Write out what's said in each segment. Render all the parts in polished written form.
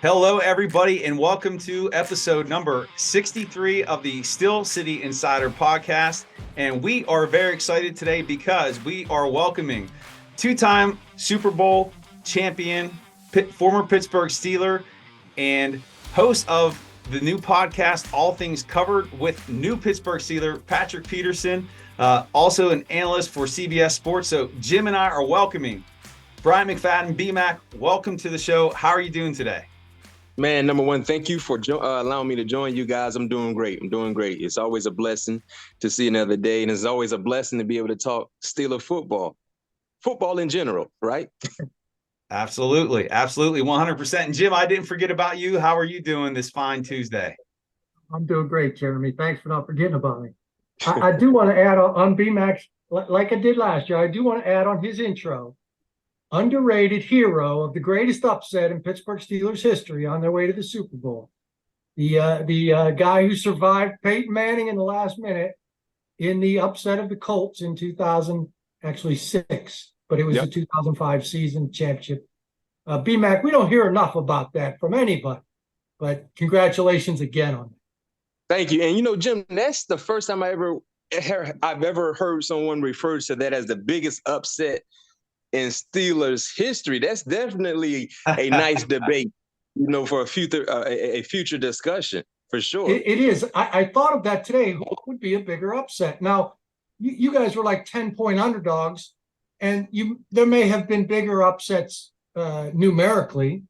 Hello, everybody, and welcome to episode number 63 of the Steel City Insider podcast. And we are very excited today because we are welcoming two-time Super Bowl champion, former Pittsburgh Steeler, and host of the new podcast, All Things Covered, with new Pittsburgh Steeler, Patrick Peterson, also an analyst for CBS Sports. So Jim and I are welcoming Bryant McFadden. BMac, welcome to the show. How are you doing today? Man, number one, thank you for allowing me to join you guys. I'm doing great. It's always a blessing to see another day, and it's always a blessing to be able to talk Steeler football in general, right? Absolutely. 100%. And Jim, I didn't forget about you. How are you doing this fine Tuesday? I'm doing great, Jeremy. Thanks for not forgetting about me. I do want to add on BMax, like I did last year, I do want to add on his intro. Underrated hero of the greatest upset in Pittsburgh Steelers history on their way to the Super Bowl. The guy who survived Peyton Manning in the last minute in the upset of the Colts in 2006, but it was the 2005 season championship. BMac, we don't hear enough about that from anybody, but congratulations again on that. Thank you. And Jim, that's the first time I've ever heard someone refer to that as the biggest upset in Steelers history. That's definitely a nice debate, for a future discussion, for sure. It is. I thought of that today. Who would be a bigger upset? Now, you guys were like 10-point underdogs, and there may have been bigger upsets numerically,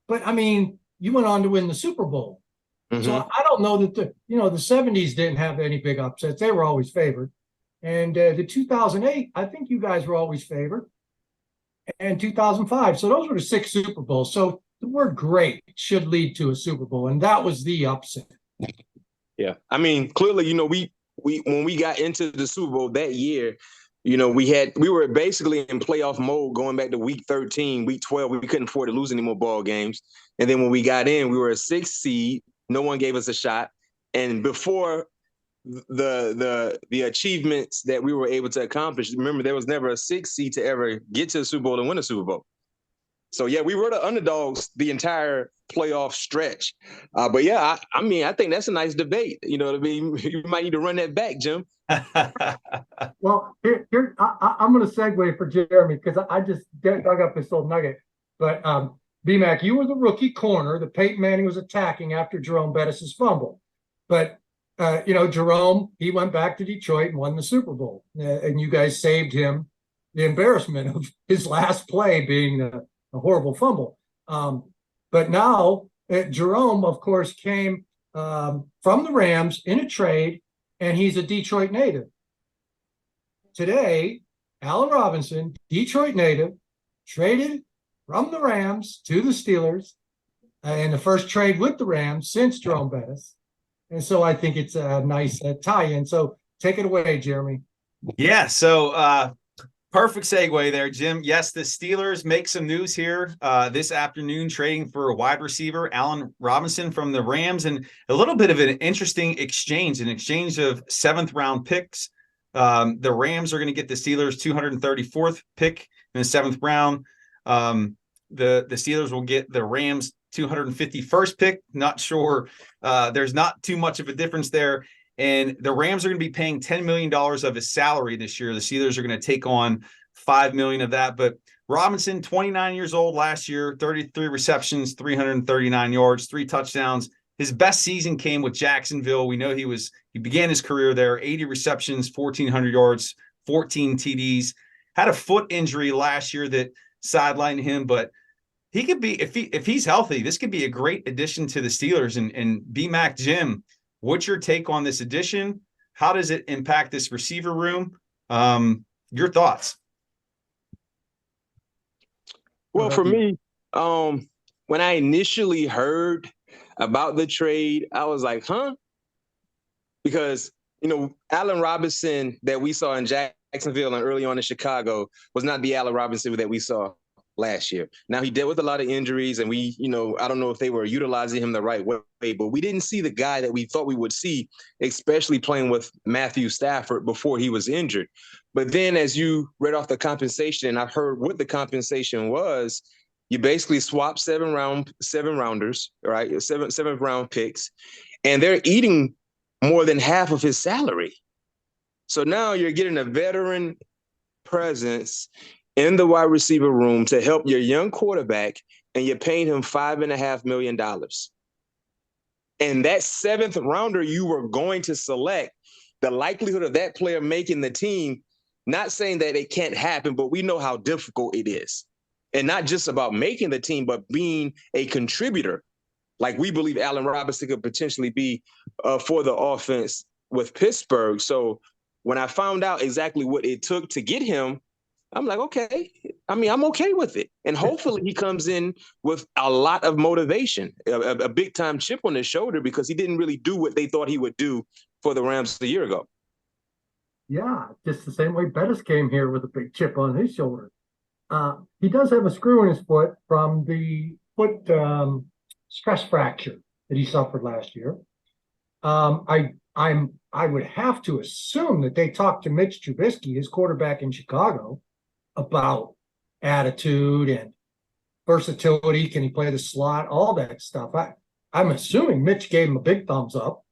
but I mean, you went on to win the Super Bowl. Mm-hmm. So I don't know that the 70s didn't have any big upsets. They were always favored. And the 2008, I think you guys were always favored. And 2005. So those were the 6 Super Bowls. So the word great should lead to a Super Bowl. And that was the upset. Yeah. I mean, clearly, we when we got into the Super Bowl that year, we were basically in playoff mode going back to week 13, week 12. We couldn't afford to lose any more ball games. And then when we got in, we were a 6th seed. No one gave us a shot. And before the achievements that we were able to accomplish, remember, there was never a 6th seed to ever get to the Super Bowl and win a Super Bowl. So yeah, we were the underdogs the entire playoff stretch. But yeah, I think that's a nice debate. You know what I mean? You might need to run that back, Jim. Well, here I'm going to segue for Jeremy because I just dug up this little nugget. But BMac, you were the rookie corner that Peyton Manning was attacking after Jerome Bettis' fumble. But Jerome, he went back to Detroit and won the Super Bowl. And you guys saved him the embarrassment of his last play being a horrible fumble. But now Jerome, of course, came from the Rams in a trade, and he's a Detroit native. Today, Allen Robinson, Detroit native, traded from the Rams to the Steelers in the first trade with the Rams since Jerome Bettis. And so I think it's a nice tie-in. So take it away, Jeremy. Yeah, so perfect segue there, Jim. Yes, the Steelers make some news here this afternoon, trading for a wide receiver, Allen Robinson from the Rams, and a little bit of an interesting exchange, an exchange of 7th-round picks. The Rams are going to get the Steelers' 234th pick in the 7th round. The Steelers will get the Rams' 251st pick. Not sure. There's not too much of a difference there. And the Rams are going to be paying $10 million of his salary this year. The Steelers are going to take on $5 million of that. But Robinson, 29 years old last year, 33 receptions, 339 yards, 3 touchdowns. His best season came with Jacksonville. We know he began his career there, 80 receptions, 1,400 yards, 14 TDs. Had a foot injury last year that sidelined him, but he could be, if he's healthy, this could be a great addition to the Steelers. And BMac, Jim, what's your take on this addition? How does it impact this receiver room? Your thoughts? Well, for me, when I initially heard about the trade, I was like, huh? Because, Allen Robinson that we saw in Jacksonville and early on in Chicago was not the Allen Robinson that we saw last year. Now, he dealt with a lot of injuries, and we, I don't know if they were utilizing him the right way, but we didn't see the guy that we thought we would see, especially playing with Matthew Stafford before he was injured. But then as you read off the compensation, and I heard what the compensation was, You basically swap seven rounders, right? Seventh round picks, and they're eating more than half of his salary. So now you're getting a veteran presence in the wide receiver room to help your young quarterback, and you're paying him $5.5 million. And that seventh rounder you were going to select, the likelihood of that player making the team, not saying that it can't happen, but we know how difficult it is. And not just about making the team, but being a contributor. Like we believe Allen Robinson could potentially be for the offense with Pittsburgh. So when I found out exactly what it took to get him, I'm like, okay. I mean, I'm okay with it. And hopefully he comes in with a lot of motivation, a big-time chip on his shoulder, because he didn't really do what they thought he would do for the Rams a year ago. Yeah, just the same way Bettis came here with a big chip on his shoulder. He does have a screw in his foot from the foot stress fracture that he suffered last year. I would have to assume that they talked to Mitch Trubisky, his quarterback in Chicago, about attitude and versatility. Can he play the slot? All that stuff. I'm assuming Mitch gave him a big thumbs up.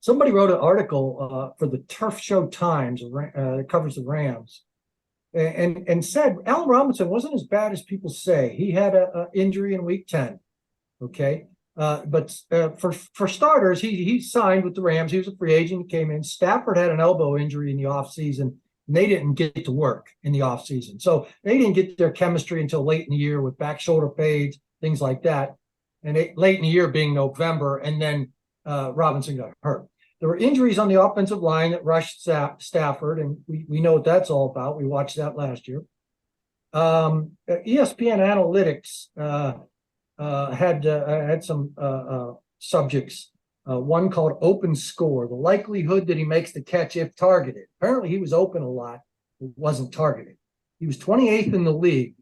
Somebody wrote an article for the Turf Show Times that covers the Rams, and said Allen Robinson wasn't as bad as people say. He had an injury in Week 10. Okay. But for starters, he signed with the Rams. He was a free agent. He came in. Stafford had an elbow injury in the offseason, and they didn't get to work in the offseason. So they didn't get their chemistry until late in the year with back shoulder fades, things like that. And late in the year being November, and then Robinson got hurt. There were injuries on the offensive line that rushed Stafford, and we know what that's all about. We watched that last year. ESPN Analytics had some subjects, one called open score, the likelihood that he makes the catch if targeted. Apparently he was open a lot, but wasn't targeted. He was 28th in the league,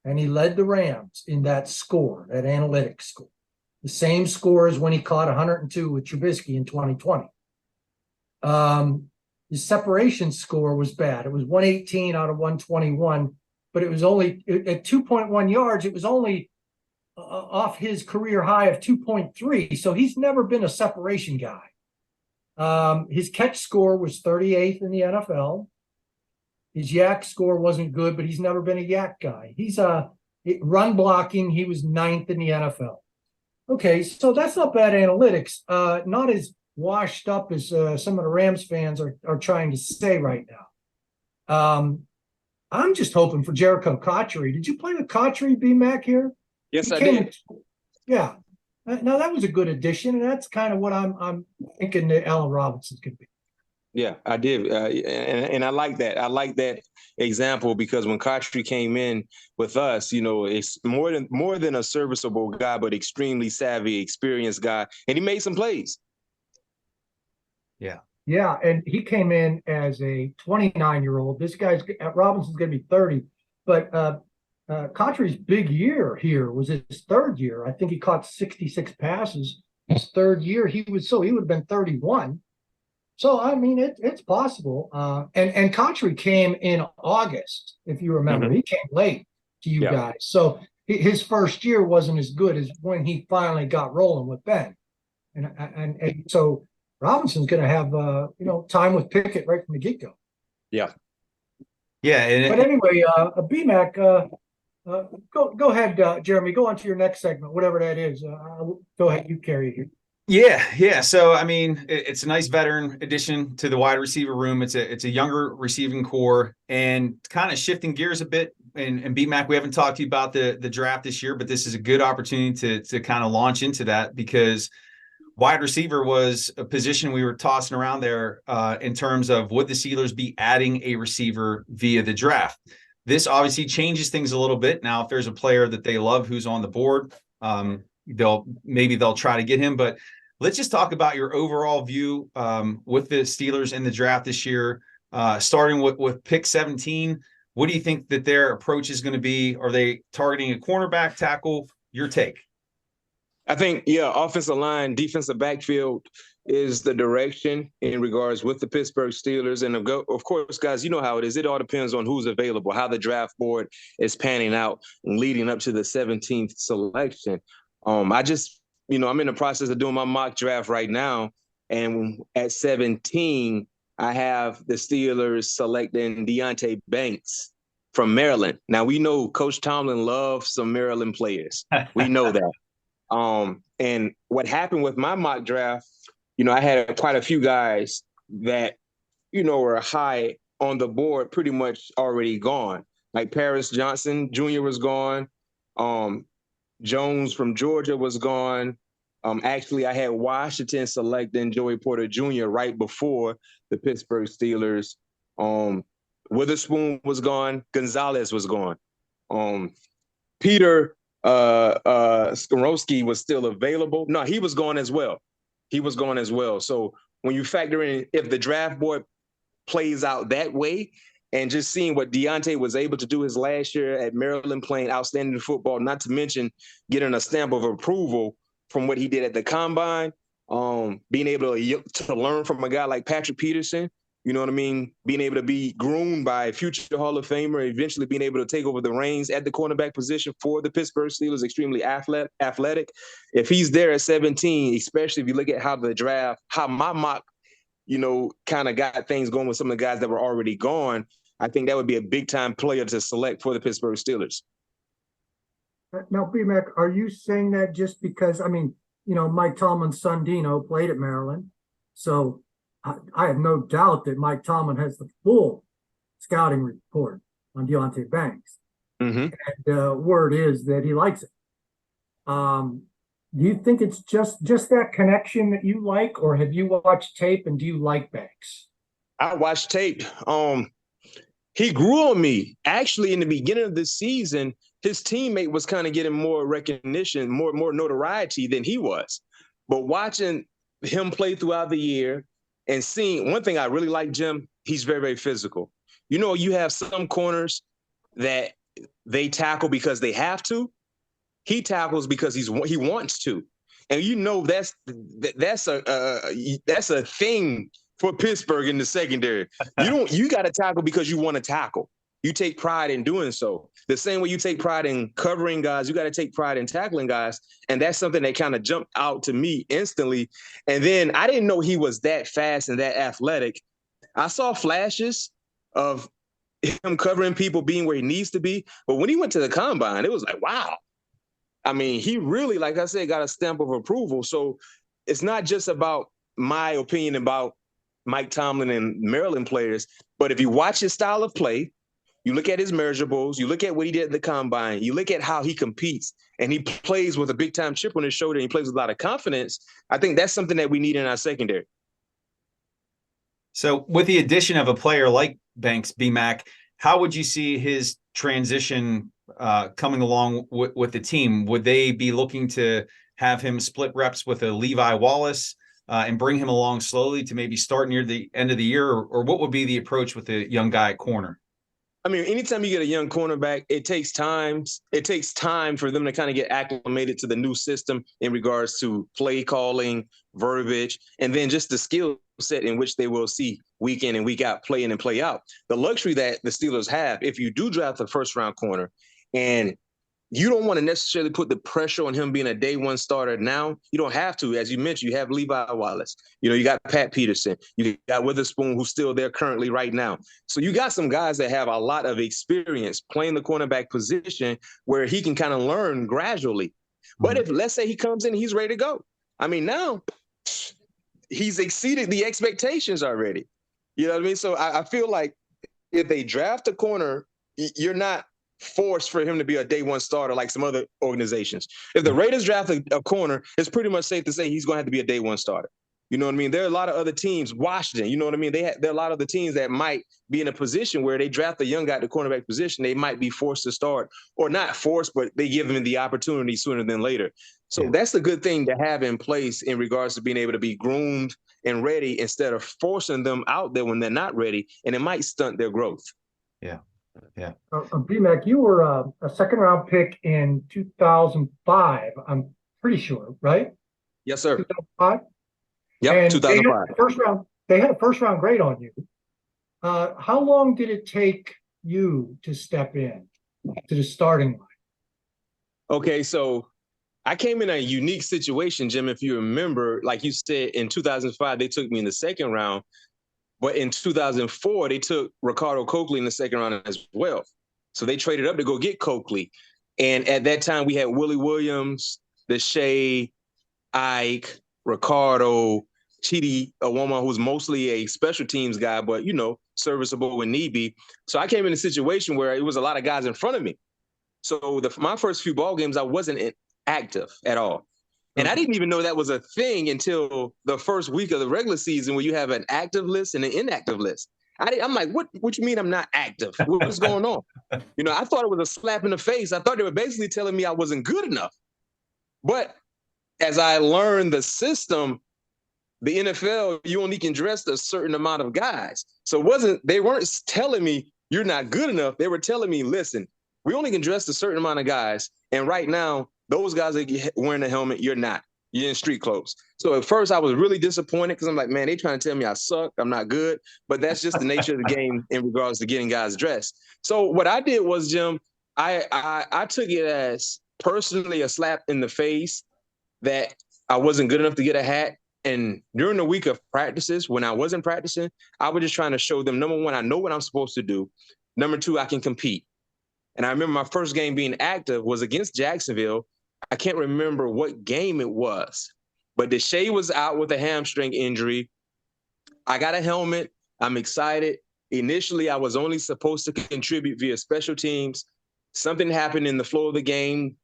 and he led the Rams in that score, that analytics score. The same score as when he caught 102 with Trubisky in 2020. His separation score was bad. It was 118 out of 121, but it was only at 2.1 yards. It was only off his career high of 2.3. So he's never been a separation guy. His catch score was 38th in the NFL. His yak score wasn't good, but he's never been a yak guy. He's run blocking. He was 9th in the NFL. Okay, so that's not bad analytics. Not as washed up as some of the Rams fans are trying to say right now. I'm just hoping for Jericho Cotchery. Did you play with Cotchery, B-Mac, here? Yes, I did. Yeah. Now that was a good addition, and that's kind of what I'm thinking that Allen Robinson's going to be. Yeah, I did, and I like that. I like that example, because when Cotchery came in with us, you know, it's more than a serviceable guy, but extremely savvy, experienced guy, and he made some plays. Yeah, and he came in as a 29-year-old. This guy's Robinson's going to be 30, but Cotchery's big year here was his third year. I think he caught 66 passes. His third year, he would have been 31. So I mean, it's possible. And Cotchery came in August, if you remember. Mm-hmm. He came late to you guys. So his first year wasn't as good as when he finally got rolling with Ben. And so Robinson's going to have time with Pickett right from the get-go. Yeah. Yeah. But anyway, BMAC, go ahead, Jeremy. Go on to your next segment, whatever that is. Go ahead, you carry it here. Yeah. So I mean, it's a nice veteran addition to the wide receiver room. It's a younger receiving core, and kind of shifting gears a bit. And BMAC, we haven't talked to you about the draft this year, but this is a good opportunity to kind of launch into that, because wide receiver was a position we were tossing around there in terms of would the Steelers be adding a receiver via the draft. This obviously changes things a little bit. Now, if there's a player that they love who's on the board, they'll try to get him. But let's just talk about your overall view with the Steelers in the draft this year, starting with pick 17. What do you think that their approach is going to be? Are they targeting a cornerback, tackle? Your take. I think, offensive line, defensive backfield, is the direction in regards with the Pittsburgh Steelers. And of course, guys, you know how it is. It all depends on who's available, how the draft board is panning out leading up to the 17th selection. I just, I'm in the process of doing my mock draft right now. And at 17, I have the Steelers selecting Deonte Banks from Maryland. Now, we know Coach Tomlin loves some Maryland players. We know that. And what happened with my mock draft, I had quite a few guys that, were high on the board, pretty much already gone. Like Paris Johnson Jr. was gone. Jones from Georgia was gone. Actually, I had Washington selecting Joey Porter Jr. right before the Pittsburgh Steelers. Witherspoon was gone. Gonzalez was gone. Peter Skorowski was still available. No, he was gone as well. So when you factor in if the draft board plays out that way, and just seeing what Deonte was able to do his last year at Maryland, playing outstanding football, not to mention getting a stamp of approval from what he did at the combine, being able to learn from a guy like Patrick Peterson, you know what I mean? Being able to be groomed by a future Hall of Famer, eventually being able to take over the reins at the cornerback position for the Pittsburgh Steelers, extremely athletic. If he's there at 17, especially if you look at how my mock, kind of got things going with some of the guys that were already gone, I think that would be a big-time player to select for the Pittsburgh Steelers. Now, B-Mac, are you saying that just because, Mike Tomlin's son Dino played at Maryland, so I have no doubt that Mike Tomlin has the full scouting report on Deonte Banks. Mm-hmm. And the word is that he likes it. Do you think it's just that connection that you like, or have you watched tape and do you like Banks? I watched tape. He grew on me. Actually, in the beginning of the season, his teammate was kind of getting more recognition, more notoriety than he was. But watching him play throughout the year and seeing, one thing I really like, Jim, he's very, very physical. You have some corners that they tackle because they have to. He tackles because he wants to. And that's a thing for Pittsburgh in the secondary. You got to tackle because you want to tackle. You take pride in doing so. The same way you take pride in covering guys, you got to take pride in tackling guys. And that's something that kind of jumped out to me instantly. And then I didn't know he was that fast and that athletic. I saw flashes of him covering people, being where he needs to be. But when he went to the combine, it was like, wow. I mean, he really, like I said, got a stamp of approval. So it's not just about my opinion about Mike Tomlin and Maryland players, but if you watch his style of play, you look at his measurables, you look at what he did at the combine, you look at how he competes, and he plays with a big-time chip on his shoulder, and he plays with a lot of confidence, I think that's something that we need in our secondary. So with the addition of a player like Banks, B-Mac, how would you see his transition coming along with the team? Would they be looking to have him split reps with a Levi Wallace and bring him along slowly to maybe start near the end of the year? Or what would be the approach with the young guy at corner? I mean, anytime you get a young cornerback, it takes time. It takes time for them to kind of get acclimated to the new system in regards to play calling, verbiage, and then just the skill set in which they will see week in and week out, play in and play out. The luxury that the Steelers have, if you do draft a first-round corner and you don't want to necessarily put the pressure on him being a day one starter now. You don't have to. As you mentioned, you have Levi Wallace. You got Pat Peterson. You got Witherspoon, who's still there currently right now. So you got some guys that have a lot of experience playing the cornerback position where he can kind of learn gradually. But if, let's say he comes in and he's ready to go. I mean, now he's exceeded the expectations already. You know what I mean? So I feel like if they draft a corner, you're not forced for him to be a day one starter like some other organizations. If the Raiders draft a corner, it's pretty much safe to say he's going to have to be a day one starter. You know what I mean? There are a lot of other teams, Washington, you know what I mean? There are a lot of the teams that might be in a position where they draft a young guy at the cornerback position. They might be forced to start, or not forced, but they give him the opportunity sooner than later. So that's a good thing to have in place in regards to being able to be groomed and ready instead of forcing them out there when they're not ready, and it might stunt their growth. Yeah. Yeah. B-Mac, you were a second-round pick in 2005, I'm pretty sure, right? Yes, sir. 2005? Yep, And 2005. they had a first round grade on you. How long did it take you to step in to the starting line? Okay, so I came in a unique situation, Jim. If you remember, like you said, in 2005, they took me in the second round. But in 2004, they took Ricardo Coakley in the second round as well. So they traded up to go get Coakley. And at that time, we had Willie Williams, Deshae, Ike, Ricardo, Chidi Awoma, who's mostly a special teams guy, but, serviceable when need be. So I came in a situation where it was a lot of guys in front of me. So my first few ball games, I wasn't active at all. And I didn't even know that was a thing until the first week of the regular season where you have an active list and an inactive list. I'm like, what you mean I'm not active? What's going on? I thought it was a slap in the face. I thought they were basically telling me I wasn't good enough. But as I learned the system, the NFL, you only can dress a certain amount of guys. So they weren't telling me you're not good enough. They were telling me, listen, we only can dress a certain amount of guys. And right now, those guys are wearing a helmet. You're not. You're in street clothes. So at first I was really disappointed because I'm like, man, they trying to tell me I suck. I'm not good. But that's just the nature of the game in regards to getting guys dressed. So what I did was, Jim, I took it as personally a slap in the face that I wasn't good enough to get a hat. And during the week of practices, when I wasn't practicing, I was just trying to show them, number one, I know what I'm supposed to do. Number two, I can compete. And I remember my first game being active was against Jacksonville. I can't remember what game it was, but Deshae was out with a hamstring injury. I got a helmet. I'm excited. Initially, I was only supposed to contribute via special teams. Something happened in the flow of the game.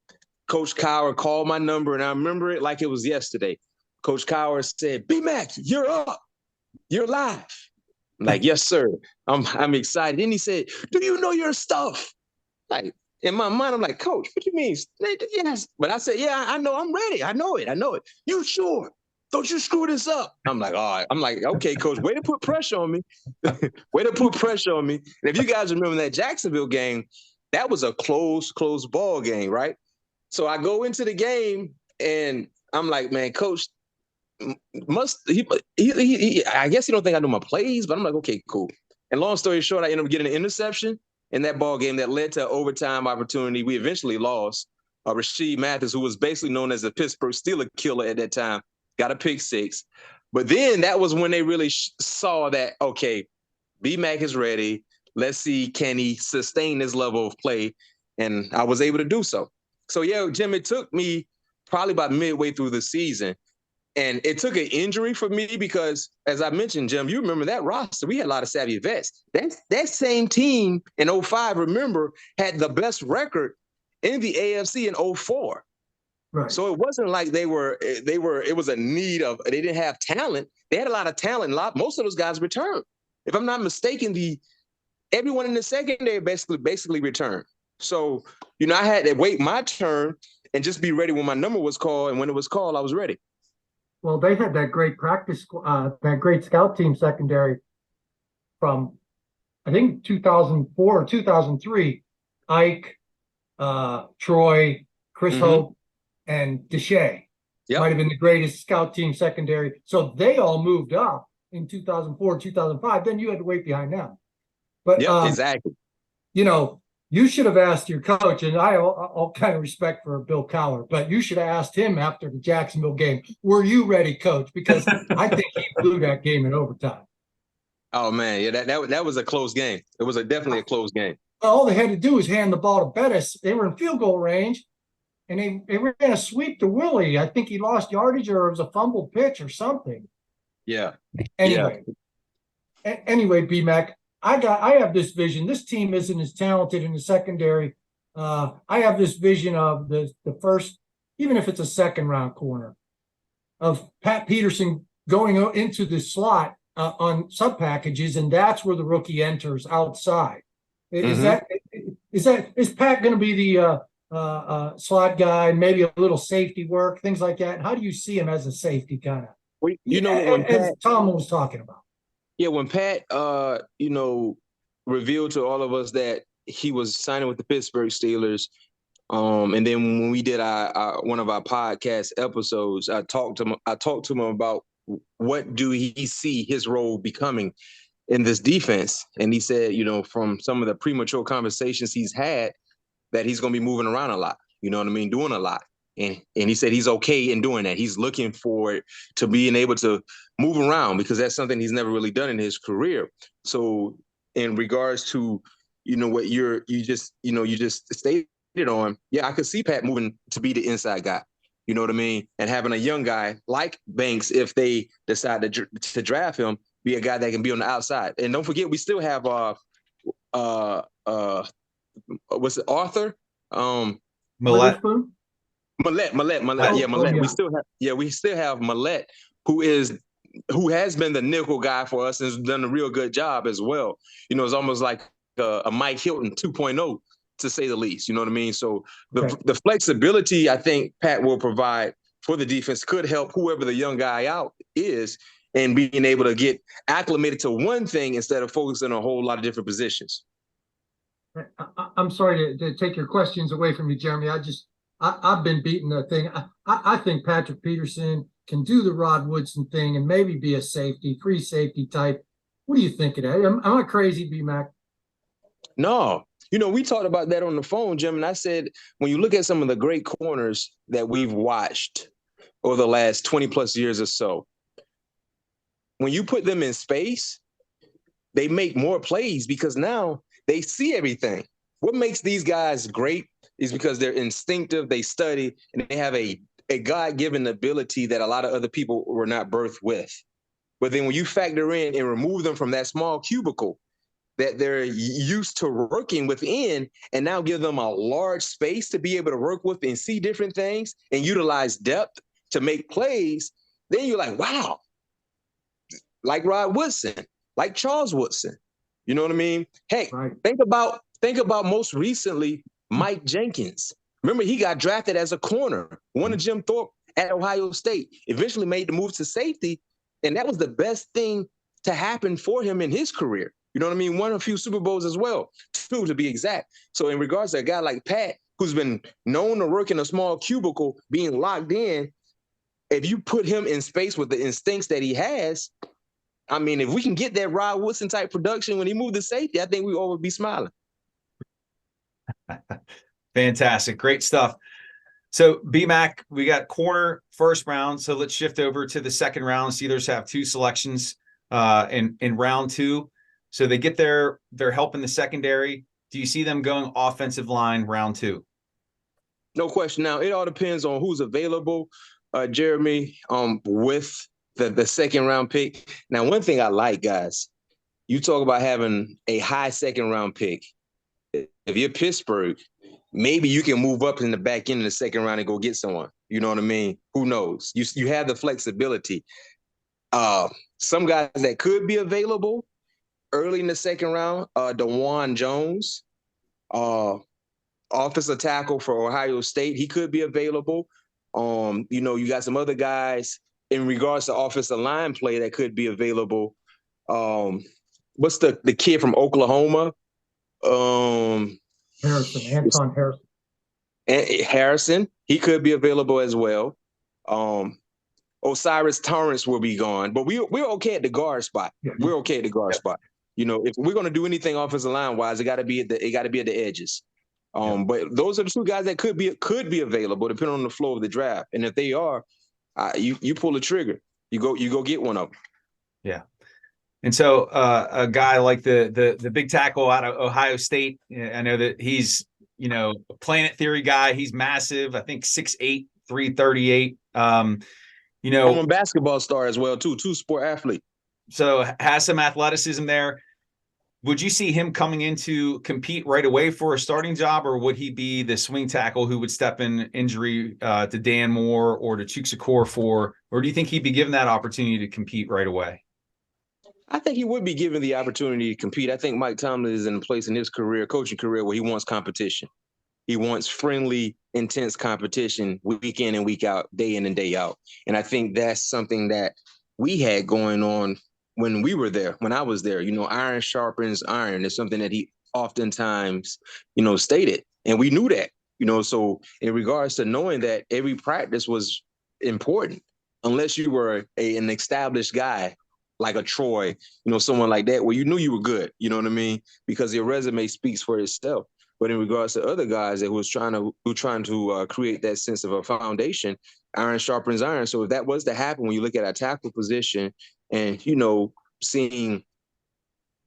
Coach Cowher called my number, and I remember it like it was yesterday. Coach Cowher said, B-Mac, you're up. You're live. I'm like, yes, sir. I'm excited. Then he said, do you know your stuff? Like, in my mind, I'm like, Coach, what do you mean? Yes. But I said, yeah, I know. I'm ready. I know it. You sure? Don't you screw this up. I'm like, all right. I'm like, okay, Coach, way to put pressure on me. Way to put pressure on me. And if you guys remember that Jacksonville game, that was a close ball game, right? So I go into the game and I'm like, man, Coach, I guess he don't think I know my plays, but I'm like, okay, cool. And long story short, I ended up getting an interception in that ball game that led to an overtime opportunity. We eventually lost. Rasheed Mathis, who was basically known as the Pittsburgh Steelers killer at that time, got a pick six. But then that was when they really saw that, okay, B-Mac is ready. Let's see, can he sustain this level of play? And I was able to do so. So, yeah, Jim, it took me probably about midway through the season. And it took an injury for me because, as I mentioned, Jim, you remember that roster. We had a lot of savvy vets. That same team in 2005, remember, had the best record in the AFC in 2004. Right. So it wasn't like it was a need of, they didn't have talent. They had a lot of talent. Most of those guys returned. If I'm not mistaken, everyone in the secondary basically returned. So, I had to wait my turn and just be ready when my number was called. And when it was called, I was ready. Well, they had that great that great scout team secondary from, I think, 2004 or 2003. Ike, Troy, Chris Hope, and Deshae. Yep. Might have been the greatest scout team secondary. So they all moved up in 2004, 2005. Then you had to wait behind them. But exactly. You should have asked your coach, and all kind of respect for Bill Cowher, but you should have asked him after the Jacksonville game, were you ready, Coach? Because I think he blew that game in overtime. Oh, man. Yeah, that was a close game. It was definitely a close game. All they had to do was hand the ball to Bettis. They were in field goal range, and they ran a sweep to Willie. I think he lost yardage or it was a fumbled pitch or something. Yeah. Anyway, B-Mac, I have this vision. This team isn't as talented in the secondary. I have this vision of the first, even if it's a second round corner, of Pat Peterson going into the slot on sub packages, and that's where the rookie enters outside. Is Pat going to be the slot guy? Maybe a little safety work, things like that. How do you see him as a safety kind of? When as Tom was talking about. Yeah, when Pat, revealed to all of us that he was signing with the Pittsburgh Steelers, and then when we did one of our podcast episodes, I talked to him about what do he see his role becoming in this defense? And he said, from some of the premature conversations he's had, that he's going to be moving around a lot. You know what I mean? Doing a lot. And he said he's okay in doing that. He's looking forward to being able to move around because that's something he's never really done in his career. So in regards to, what you just stated on, yeah, I could see Pat moving to be the inside guy. You know what I mean? And having a young guy like Banks, if they decide to draft him, be a guy that can be on the outside. And don't forget, we still have what's it, Arthur? Millette. Millette. Yeah, Millette. We still have Millette, who has been the nickel guy for us and has done a real good job as well. It's almost like a Mike Hilton 2.0, to say the least. You know what I mean? So the flexibility I think Pat will provide for the defense could help whoever the young guy out is, and being able to get acclimated to one thing instead of focusing on a whole lot of different positions. I'm sorry to take your questions away from you, Jeremy. I've been beating the thing. I think Patrick Peterson can do the Rod Woodson thing and maybe be a free safety type. What do you think of that? Am I crazy, B-Mac? No. We talked about that on the phone, Jim, and I said, when you look at some of the great corners that we've watched over the last 20 plus years or so, when you put them in space, they make more plays because now they see everything. What makes these guys great is because they're instinctive, they study, and they have a God-given ability that a lot of other people were not birthed with. But then when you factor in and remove them from that small cubicle that they're used to working within, and now give them a large space to be able to work with and see different things and utilize depth to make plays, then you're like, wow. Like Rod Woodson, like Charles Woodson. You know what I mean? Hey, right. Think about most recently Mike Jenkins. Remember, he got drafted as a corner, one of Jim Thorpe at Ohio State, eventually made the move to safety, and that was the best thing to happen for him in his career. You know what I mean? Won a few Super Bowls as well, 2 to be exact. So in regards to a guy like Pat, who's been known to work in a small cubicle, being locked in, if you put him in space with the instincts that he has, I mean, if we can get that Rod Woodson type production when he moved to safety, I think we all would be smiling. Fantastic. Great stuff. So B-Mac, we got corner first round. So let's shift over to the second round. Steelers have 2 selections in round 2. So they get their help in the secondary. Do you see them going offensive line round 2? No question. Now, it all depends on who's available, Jeremy, with the second round pick. Now, one thing I like, guys, you talk about having a high second round pick. If you're Pittsburgh, maybe you can move up in the back end of the second round and go get someone. You know what I mean? Who knows? You have the flexibility. Some guys that could be available early in the second round, DeJuan Jones, offensive tackle for Ohio State, he could be available. You got some other guys in regards to offensive line play that could be available. What's the kid from Oklahoma? Anton Harrison. Harrison, he could be available as well. Osiris Torrance will be gone, but we're okay at the guard spot. Yeah. We're okay at the guard spot. If we're going to do anything offensive line wise, it got to be at the edges. But those are the 2 guys that could be available depending on the flow of the draft. And if they are, you pull the trigger. You go get one of them. Yeah. And so a guy like the big tackle out of Ohio State, I know that he's, a Planet Theory guy. He's massive. I think 6'8", 338. I'm a basketball star as well, too. 2-sport athlete. So has some athleticism there. Would you see him coming in to compete right away for a starting job, or would he be the swing tackle who would step in injury to Dan Moore or to Chukwuekorfor, or do you think he'd be given that opportunity to compete right away? I think he would be given the opportunity to compete. I think Mike Tomlin is in a place in his coaching career, where he wants competition. He wants friendly, intense competition week in and week out, day in and day out. And I think that's something that we had going on when we were there, when I was there. Iron sharpens iron is something that he oftentimes, stated. And we knew that, so in regards to knowing that every practice was important, unless you were an established guy like a Troy, someone like that, where you knew you were good, you know what I mean? Because your resume speaks for itself. But in regards to other guys that was trying to create that sense of a foundation, iron sharpens iron. So if that was to happen, when you look at our tackle position and, seeing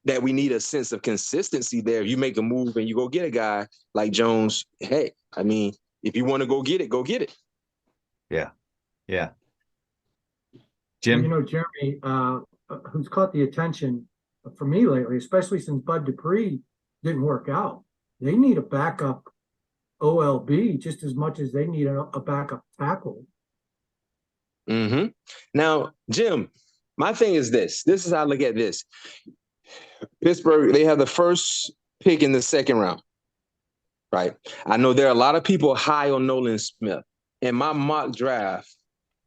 that we need a sense of consistency there, if you make a move and you go get a guy like Jones, hey, I mean, if you want to go get it, go get it. Yeah. Yeah. Jim? Jeremy, who's caught the attention for me lately, especially since Bud Dupree didn't work out. They need a backup OLB just as much as they need a backup tackle. Mm-hmm. Now, Jim, my thing is this. This is how I look at this. Pittsburgh, they have the first pick in the second round, right? I know there are a lot of people high on Nolan Smith. In my mock draft,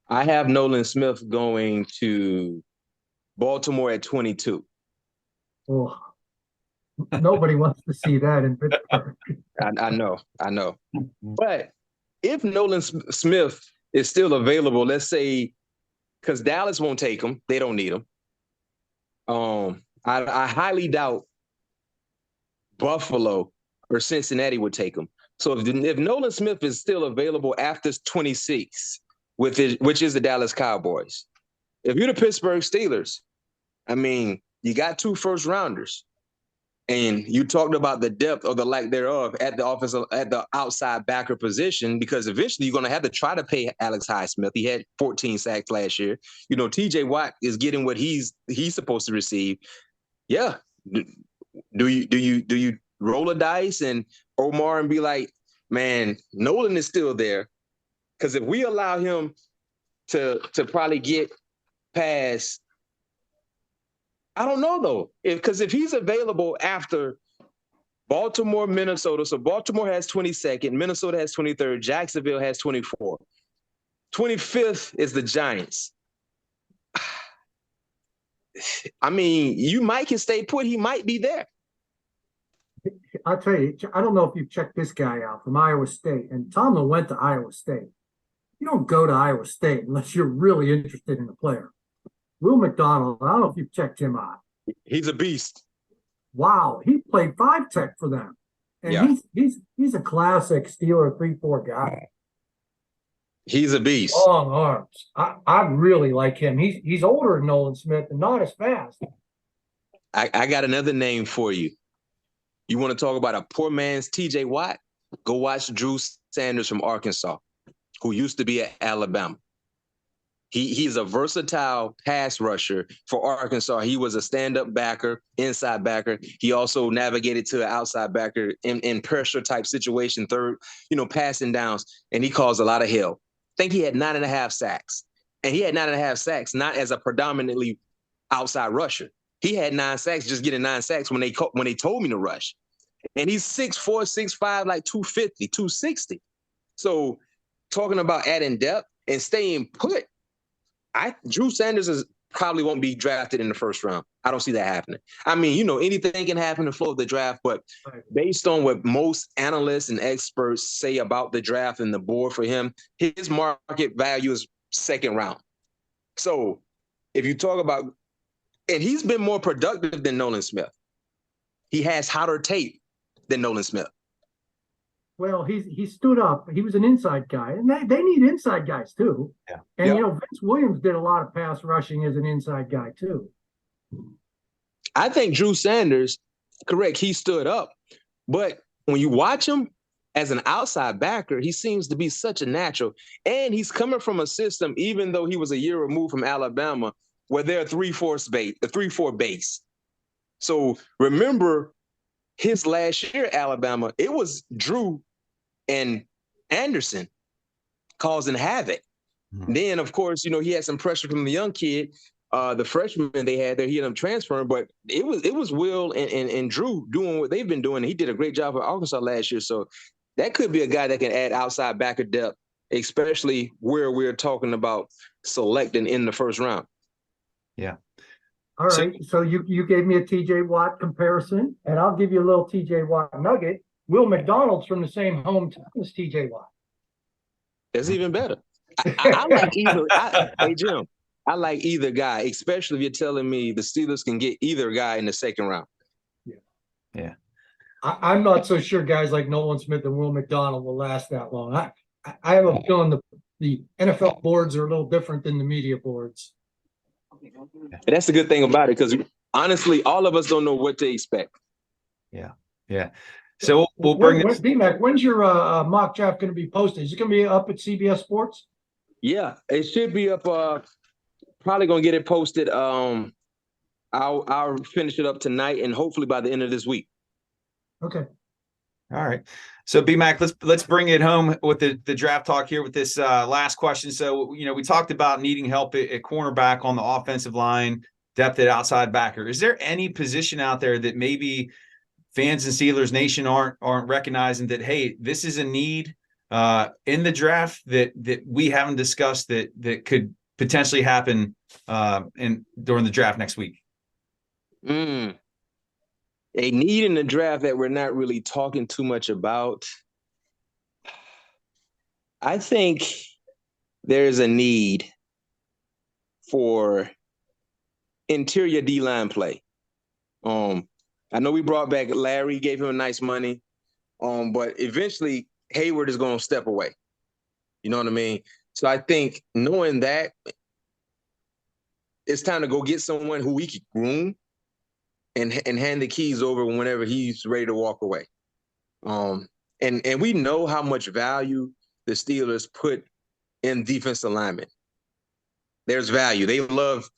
I have Nolan Smith going to Baltimore at 22. Oh, nobody wants to see that in Pittsburgh. I know. But if Nolan Smith is still available, let's say, because Dallas won't take him, they don't need him. I highly doubt Buffalo or Cincinnati would take him. So if Nolan Smith is still available after 26, which is the Dallas Cowboys, if you're the Pittsburgh Steelers, I mean, you got 2 first-rounders, and you talked about the depth or the lack thereof at the outside backer position, because eventually you're going to have to try to pay Alex Highsmith. He had 14 sacks last year. TJ Watt is getting what he's supposed to receive. Yeah. Do you roll a dice and Omar and be like, man, Nolan is still there? Because if we allow him to probably get past, I don't know though, because if he's available after Baltimore, Minnesota, so Baltimore has 22nd, Minnesota has 23rd, Jacksonville has 24th. 25th is the Giants. I mean, you might can stay put. He might be there. I'll tell you, I don't know if you've checked this guy out from Iowa State. And Tomlin went to Iowa State. You don't go to Iowa State unless you're really interested in the player. Will McDonald, I don't know if you've checked him out. He's a beast. Wow, he played 5-tech for them. And yeah. he's a classic Steeler 3-4 guy. He's a beast. Long arms. I really like him. He's older than Nolan Smith and not as fast. I got another name for you. You want to talk about a poor man's TJ Watt? Go watch Drew Sanders from Arkansas, who used to be at Alabama. He's a versatile pass rusher for Arkansas. He was a stand-up backer, inside backer. He also navigated to an outside backer in pressure type situation, third, passing downs, and he caused a lot of hell. I think he had 9.5 sacks. And he had 9.5 sacks not as a predominantly outside rusher. He had 9 sacks, just getting 9 sacks when they told me to rush. And he's 6'4", 6'5", like 250, 260. So talking about adding depth and staying put, Drew Sanders probably won't be drafted in the first round. I don't see that happening. I mean, anything can happen in the flow of the draft, but based on what most analysts and experts say about the draft and the board for him, his market value is second round. So if you talk about, and he's been more productive than Nolan Smith. He has hotter tape than Nolan Smith. Well, he stood up. He was an inside guy, and they need inside guys too. Yeah. And Vince Williams did a lot of pass rushing as an inside guy too. I think Drew Sanders, correct, he stood up, but when you watch him as an outside backer, he seems to be such a natural, and he's coming from a system, even though he was a year removed from Alabama, where they're a 3-4 base. So remember his last year at Alabama, it was Drew and Anderson causing havoc. Mm-hmm. Then, of course, he had some pressure from the young kid, the freshman they had there. He ended up transferring, but it was Will and Drew doing what they've been doing. He did a great job at Arkansas last year. So that could be a guy that can add outside backer depth, especially where we're talking about selecting in the first round. Yeah. All right. So you gave me a TJ Watt comparison, and I'll give you a little TJ Watt nugget. Will McDonald's from the same hometown as TJ Watt. That's even better. I like either. Hey, Jim, I like either guy, especially if you're telling me the Steelers can get either guy in the second round. Yeah. I'm not so sure guys like Nolan Smith and Will McDonald will last that long. I have a feeling the NFL boards are a little different than the media boards. And that's the good thing about it, because honestly, all of us don't know what to expect. Yeah. So we'll bring this. BMAC, when's your mock draft going to be posted? Is it going to be up at CBS Sports? Yeah, it should be up. Probably gonna get it posted. I'll finish it up tonight, and hopefully by the end of this week. Okay. All right. So BMAC, let's bring it home with the draft talk here with this last question. So, we talked about needing help at cornerback on the offensive line, depth at outside backer. Is there any position out there that maybe fans in Steelers Nation aren't recognizing that, hey, this is a need in the draft that we haven't discussed that could potentially happen during the draft next week? A need in the draft that we're not really talking too much about. I think there's a need for interior D-line play. I know we brought back Larry, gave him a nice money, but eventually Hayward is going to step away. You know what I mean? So I think knowing that, it's time to go get someone who we could groom and hand the keys over whenever he's ready to walk away. And we know how much value the Steelers put in defensive linemen. There's value. They love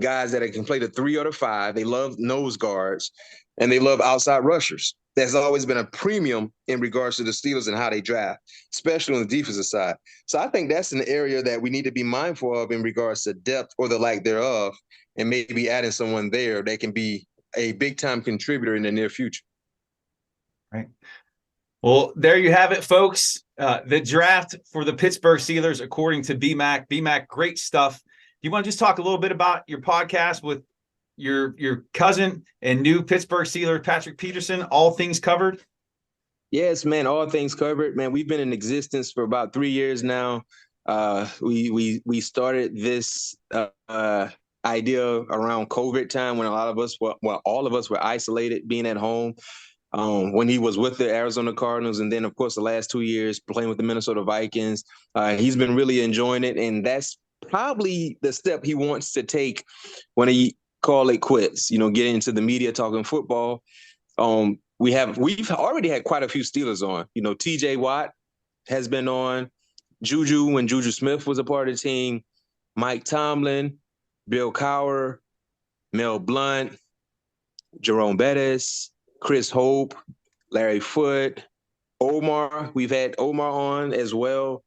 guys that can play the 3 or the 5. They love nose guards, and they love outside rushers. There's always been a premium in regards to the Steelers and how they draft, especially on the defensive side. So I think that's an area that we need to be mindful of in regards to depth or the lack thereof, and maybe adding someone there that can be a big-time contributor in the near future. Right. Well, there you have it, folks. The draft for the Pittsburgh Steelers, according to BMAC. BMAC, great stuff. Do you want to just talk a little bit about your podcast with your cousin and new Pittsburgh Steeler, Patrick Peterson, All Things Covered? Yes, man, All Things Covered. Man, we've been in existence for about 3 years now. We started this idea around COVID time when all of us were isolated, being at home. When he was with the Arizona Cardinals, and then, of course, the last 2 years playing with the Minnesota Vikings. He's been really enjoying it, and that's probably the step he wants to take when he call it quits, get into the media talking football. We've already had quite a few Steelers on. TJ Watt has been on, Juju when Juju Smith was a part of the team, Mike Tomlin, Bill Cowher, Mel Blount, Jerome Bettis, Chris Hope, Larry Foote, Omar. We've had Omar on as well.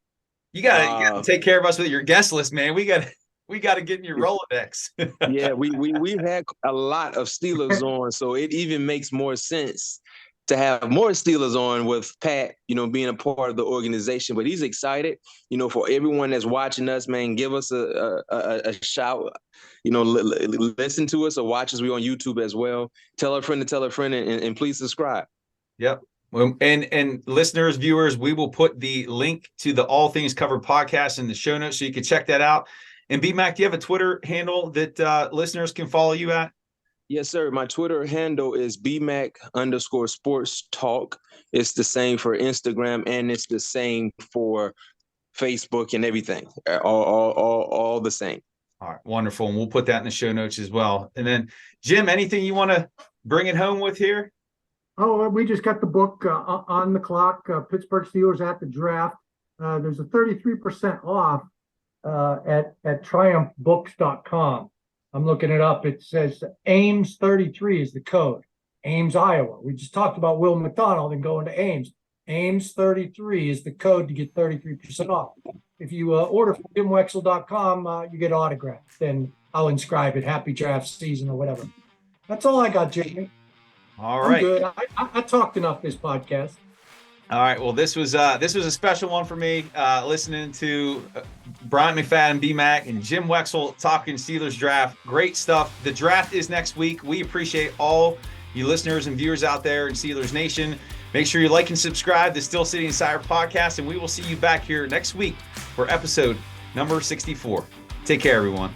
You gotta take care of us with your guest list, man. We gotta get in your Rolodex. Yeah, we've had a lot of Steelers on, so it even makes more sense to have more Steelers on with Pat, being a part of the organization. But he's excited, for everyone that's watching us, man. Give us a shout, listen to us or watch us. We're on YouTube as well. Tell a friend to tell a friend, and please subscribe. Yep. And listeners, viewers, we will put the link to the All Things Covered podcast in the show notes so you can check that out. And BMAC, do you have a Twitter handle that listeners can follow you at? Yes, sir. My Twitter handle is BMAC_sports talk. It's the same for Instagram, and it's the same for Facebook and everything. All the same. All right, wonderful. And we'll put that in the show notes as well. And then, Jim, anything you want to bring it home with here? Oh, we just got the book on the clock, Pittsburgh Steelers at the Draft. There's a 33% off at triumphbooks.com. I'm looking it up. It says Ames 33 is the code. Ames, Iowa. We just talked about Will McDonald and going to Ames. Ames 33 is the code to get 33% off. If you order from jimwexell.com, you get autographed. Then I'll inscribe it. Happy draft season or whatever. That's all I got, Jamie. All right. I'm good. I talked enough this podcast. All right. Well, this was a special one for me. Listening to Bryant McFadden, BMAC, and Jim Wexell talking Steelers draft. Great stuff. The draft is next week. We appreciate all you listeners and viewers out there in Steelers Nation. Make sure you like and subscribe to Still Sitting Insider Podcast, and we will see you back here next week for episode number 64. Take care, everyone.